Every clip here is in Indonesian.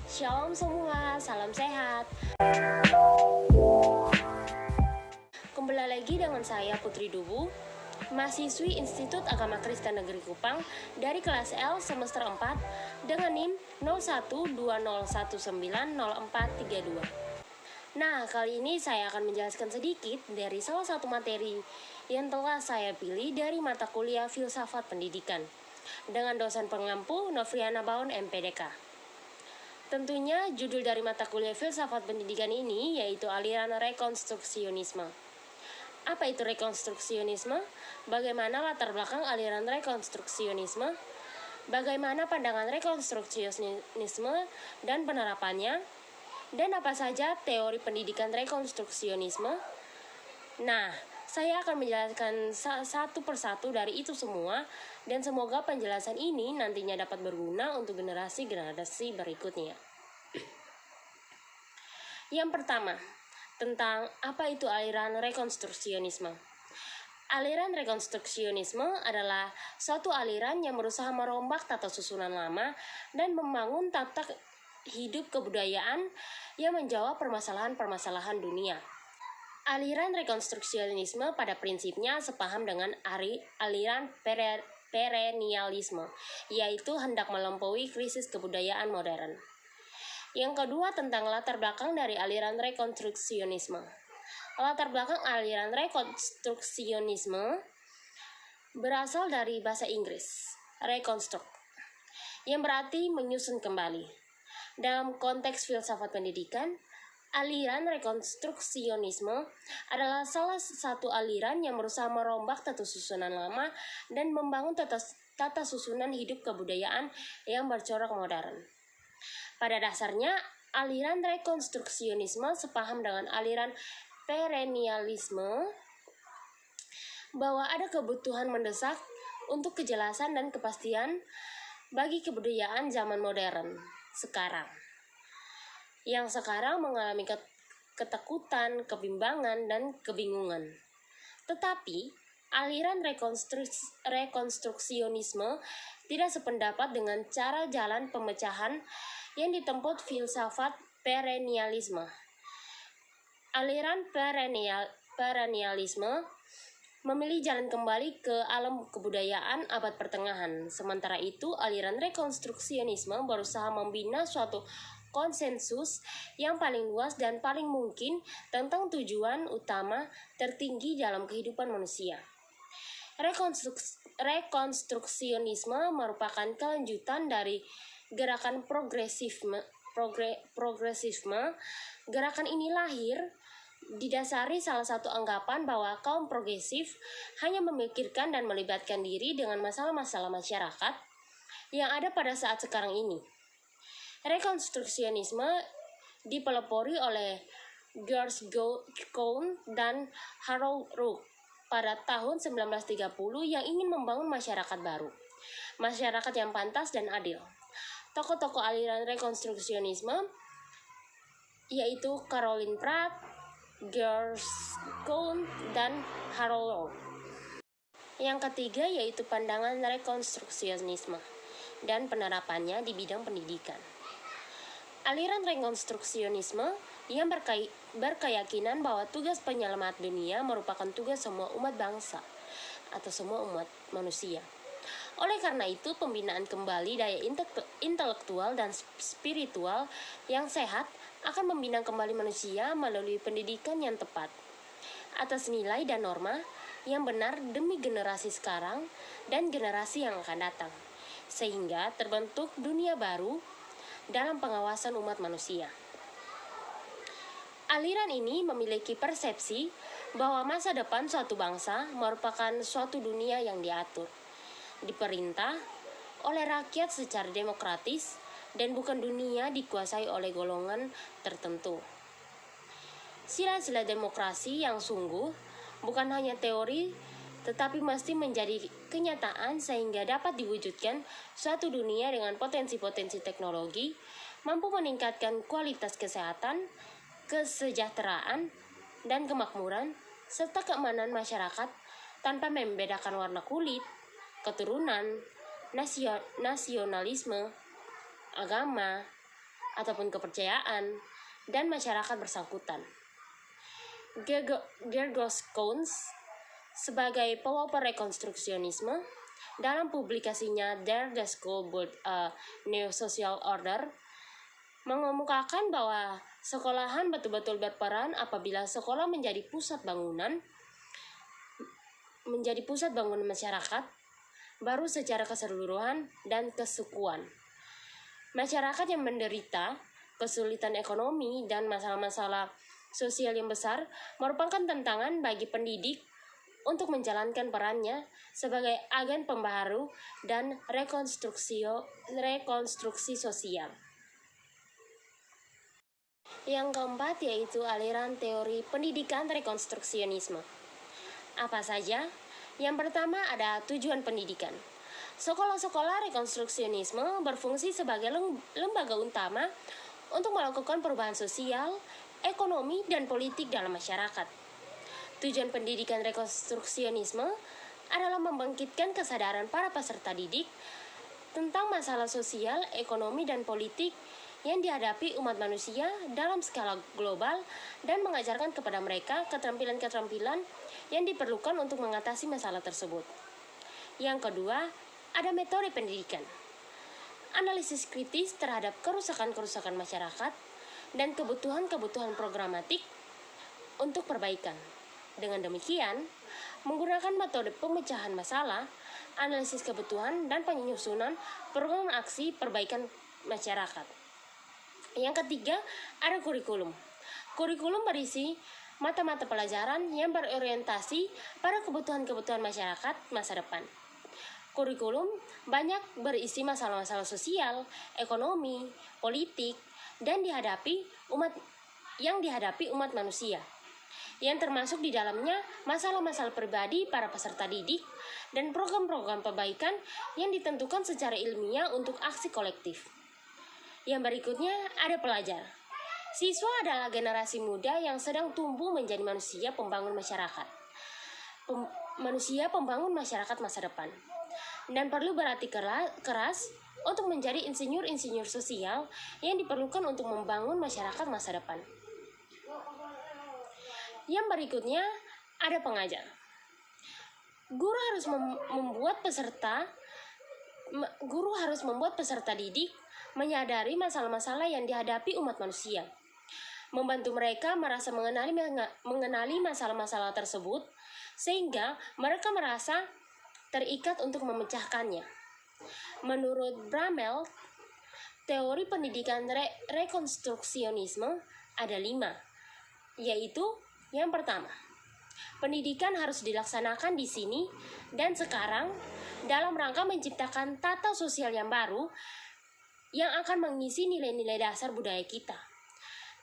Shalom semua, salam sehat. Kembali lagi dengan saya Putri Dubu, mahasiswi Institut Agama Kristen Negeri Kupang dari kelas L semester 4 dengan NIM 0120190432. Nah, kali ini saya akan menjelaskan sedikit dari salah satu materi yang telah saya pilih dari mata kuliah Filsafat Pendidikan dengan dosen pengampu Novriana Baun MPDK. Tentunya judul dari mata kuliah Filsafat Pendidikan ini yaitu aliran rekonstruksionisme. Apa itu rekonstruksionisme? Bagaimana latar belakang aliran rekonstruksionisme? Bagaimana pandangan rekonstruksionisme dan penerapannya? Dan apa saja teori pendidikan rekonstruksionisme? Nah, saya akan menjelaskan satu persatu dari itu semua, dan semoga penjelasan ini nantinya dapat berguna untuk generasi-generasi berikutnya. Yang pertama, tentang apa itu aliran rekonstruksionisme. Aliran rekonstruksionisme adalah suatu aliran yang berusaha merombak tata susunan lama dan membangun tata hidup kebudayaan yang menjawab permasalahan-permasalahan dunia. Aliran rekonstruksionisme pada prinsipnya sepaham dengan aliran perennialisme, yaitu hendak melampaui krisis kebudayaan modern. Yang kedua, tentang latar belakang dari aliran rekonstruksionisme. Latar belakang aliran rekonstruksionisme berasal dari bahasa Inggris, reconstruct, yang berarti menyusun kembali. Dalam konteks filsafat pendidikan, aliran rekonstruksionisme adalah salah satu aliran yang berusaha merombak tata susunan lama dan membangun tata susunan hidup kebudayaan yang bercorak modern. Pada dasarnya, aliran rekonstruksionisme sepaham dengan aliran perennialisme bahwa ada kebutuhan mendesak untuk kejelasan dan kepastian bagi kebudayaan zaman modern sekarang, yang sekarang mengalami ketakutan, kebimbangan, dan kebingungan. Tetapi, aliran rekonstruksionisme tidak sependapat dengan cara jalan pemecahan yang ditempuh filsafat perennialisme. Aliran perennialisme memilih jalan kembali ke alam kebudayaan abad pertengahan. Sementara itu, aliran rekonstruksionisme berusaha membina suatu konsensus yang paling luas dan paling mungkin tentang tujuan utama tertinggi dalam kehidupan manusia. Rekonstruksionisme merupakan kelanjutan dari gerakan progresisme. Gerakan ini lahir didasari salah satu anggapan bahwa kaum progresif hanya memikirkan dan melibatkan diri dengan masalah-masalah masyarakat yang ada pada saat sekarang ini. Rekonstruksionisme dipelopori oleh George Kuhn dan Harold Rook pada tahun 1930 yang ingin membangun masyarakat baru, masyarakat yang pantas dan adil. Tokoh-tokoh aliran rekonstruksionisme yaitu Caroline Pratt, George Kuhn, dan Harold Rook. Yang ketiga yaitu pandangan rekonstruksionisme dan penerapannya di bidang pendidikan. Aliran rekonstruksionisme yang berkeyakinan bahwa tugas penyelamat dunia merupakan tugas semua umat bangsa atau semua umat manusia. Oleh karena itu, pembinaan kembali daya intelektual dan spiritual yang sehat akan membina kembali manusia melalui pendidikan yang tepat atas nilai dan norma yang benar demi generasi sekarang dan generasi yang akan datang, sehingga terbentuk dunia baru dalam pengawasan umat manusia. Aliran ini memiliki persepsi bahwa masa depan suatu bangsa merupakan suatu dunia yang diatur, diperintah oleh rakyat secara demokratis, dan bukan dunia dikuasai oleh golongan tertentu. Sila-sila demokrasi yang sungguh bukan hanya teori, tetapi mesti menjadi kenyataan sehingga dapat diwujudkan suatu dunia dengan potensi-potensi teknologi, mampu meningkatkan kualitas kesehatan, kesejahteraan, dan kemakmuran, serta keamanan masyarakat tanpa membedakan warna kulit, keturunan, nasionalisme, agama, ataupun kepercayaan dan masyarakat bersangkutan. Gregor Coons sebagai pelopor rekonstruksionisme dalam publikasinya Dare the School Build a New Social Order mengemukakan bahwa sekolahan betul-betul berperan apabila sekolah menjadi pusat bangunan masyarakat baru secara keseluruhan dan kesukuan. Masyarakat yang menderita kesulitan ekonomi dan masalah-masalah sosial yang besar merupakan tantangan bagi pendidik untuk menjalankan perannya sebagai agen pembaharu dan rekonstruksi sosial. Yang keempat yaitu aliran teori pendidikan rekonstruksionisme. Apa saja? Yang pertama ada tujuan pendidikan. Sekolah-sekolah rekonstruksionisme berfungsi sebagai lembaga utama untuk melakukan perubahan sosial, ekonomi, dan politik dalam masyarakat. Tujuan pendidikan rekonstruksionisme adalah membangkitkan kesadaran para peserta didik tentang masalah sosial, ekonomi, dan politik yang dihadapi umat manusia dalam skala global dan mengajarkan kepada mereka keterampilan-keterampilan yang diperlukan untuk mengatasi masalah tersebut. Yang kedua, ada metode pendidikan. Analisis kritis terhadap kerusakan-kerusakan masyarakat dan kebutuhan-kebutuhan programatik untuk perbaikan. Dengan demikian, menggunakan metode pemecahan masalah, analisis kebutuhan, dan penyusunan program aksi perbaikan masyarakat. Yang ketiga, ada kurikulum. Kurikulum berisi mata-mata pelajaran yang berorientasi pada kebutuhan-kebutuhan masyarakat masa depan. Kurikulum banyak berisi masalah-masalah sosial, ekonomi, politik, dan dihadapi umat manusia, yang termasuk di dalamnya masalah-masalah pribadi para peserta didik dan program-program perbaikan yang ditentukan secara ilmiah untuk aksi kolektif. Yang berikutnya ada pelajar. Siswa adalah generasi muda yang sedang tumbuh menjadi manusia pembangun masyarakat. Manusia pembangun masyarakat masa depan. Dan perlu berlatih keras untuk menjadi insinyur-insinyur sosial yang diperlukan untuk membangun masyarakat masa depan. Yang berikutnya ada pengajar. Guru harus membuat peserta didik menyadari masalah-masalah yang dihadapi umat manusia, membantu mereka merasa mengenali masalah-masalah tersebut sehingga mereka merasa terikat untuk memecahkannya. Menurut Bramel, teori pendidikan rekonstruksionisme ada 5, yaitu yang pertama, pendidikan harus dilaksanakan di sini dan sekarang dalam rangka menciptakan tata sosial yang baru yang akan mengisi nilai-nilai dasar budaya kita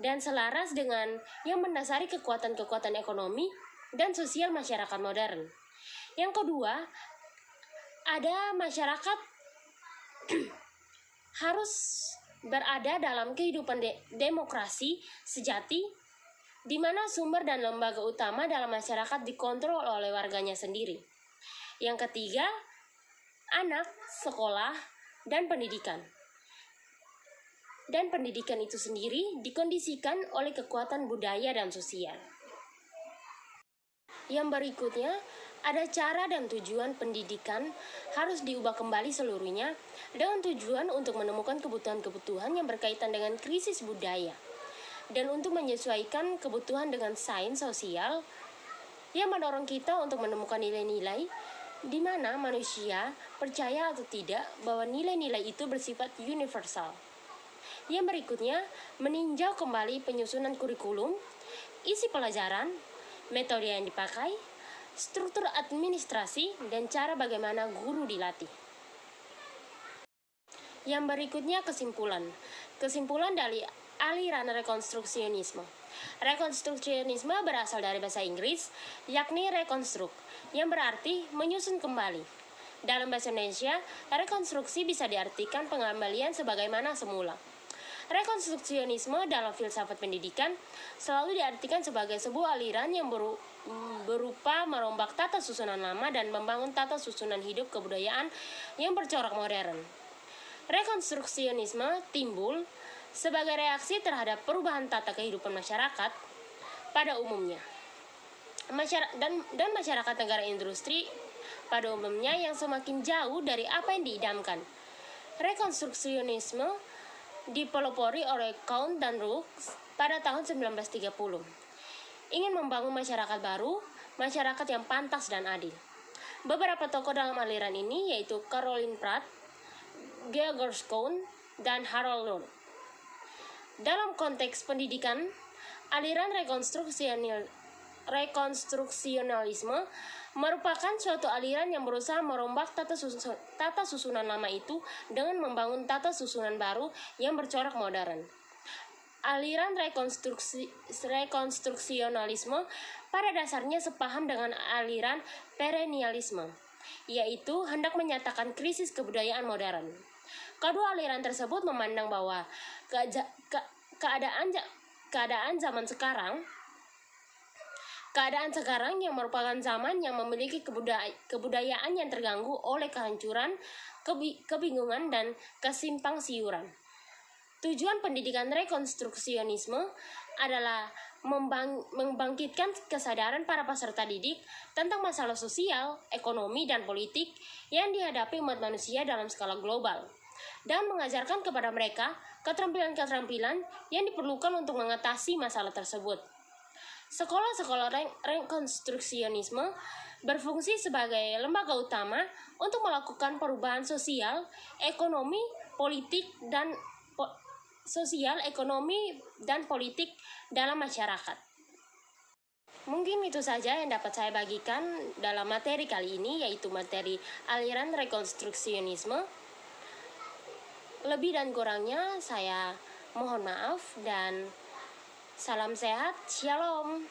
dan selaras dengan yang mendasari kekuatan-kekuatan ekonomi dan sosial masyarakat modern. Yang kedua, ada masyarakat harus berada dalam kehidupan demokrasi sejati di mana sumber dan lembaga utama dalam masyarakat dikontrol oleh warganya sendiri. Yang ketiga, anak, sekolah, dan pendidikan. Dan pendidikan itu sendiri dikondisikan oleh kekuatan budaya dan sosial. Yang berikutnya, ada cara dan tujuan pendidikan harus diubah kembali seluruhnya dengan tujuan untuk menemukan kebutuhan-kebutuhan yang berkaitan dengan krisis budaya dan untuk menyesuaikan kebutuhan dengan sains sosial yang mendorong kita untuk menemukan nilai-nilai di mana manusia percaya atau tidak bahwa nilai-nilai itu bersifat universal. Yang berikutnya, meninjau kembali penyusunan kurikulum, isi pelajaran, metode yang dipakai, struktur administrasi, dan cara bagaimana guru dilatih. Yang berikutnya kesimpulan. Kesimpulan dari aliran rekonstruksionisme. Rekonstruksionisme berasal dari bahasa Inggris, yakni rekonstruk, yang berarti menyusun kembali. Dalam bahasa Indonesia, rekonstruksi bisa diartikan pengembalian sebagaimana semula. Rekonstruksionisme dalam filsafat pendidikan selalu diartikan sebagai sebuah aliran yang berupa merombak tata susunan lama dan membangun tata susunan hidup kebudayaan yang bercorak modern. Rekonstruksionisme timbul sebagai reaksi terhadap perubahan tata kehidupan masyarakat pada umumnya. Dan masyarakat negara industri pada umumnya yang semakin jauh dari apa yang diidamkan. Rekonstruksionisme dipelopori oleh Count dan Rook pada tahun 1930. Ingin membangun masyarakat baru, masyarakat yang pantas dan adil. Beberapa tokoh dalam aliran ini yaitu Caroline Pratt, Gregor Scone, dan Harold Root. Dalam konteks pendidikan, aliran rekonstruksionalisme merupakan suatu aliran yang berusaha merombak tata susunan lama itu dengan membangun tata susunan baru yang bercorak modern. Aliran rekonstruksionalisme pada dasarnya sepaham dengan aliran perennialisme, yaitu hendak menyatakan krisis kebudayaan modern. Kedua aliran tersebut memandang bahwa keadaan sekarang yang merupakan zaman yang memiliki kebudayaan yang terganggu oleh kehancuran, kebingungan, dan kesimpang siuran. Tujuan pendidikan rekonstruksionisme adalah membangkitkan kesadaran para peserta didik tentang masalah sosial, ekonomi, dan politik yang dihadapi umat manusia dalam skala global, dan mengajarkan kepada mereka keterampilan-keterampilan yang diperlukan untuk mengatasi masalah tersebut. Sekolah-sekolah rekonstruksionisme berfungsi sebagai lembaga utama untuk melakukan perubahan sosial, ekonomi, dan politik dalam masyarakat. Mungkin itu saja yang dapat saya bagikan dalam materi kali ini, yaitu materi aliran rekonstruksionisme. Lebih dan kurangnya saya mohon maaf dan salam sehat, shalom.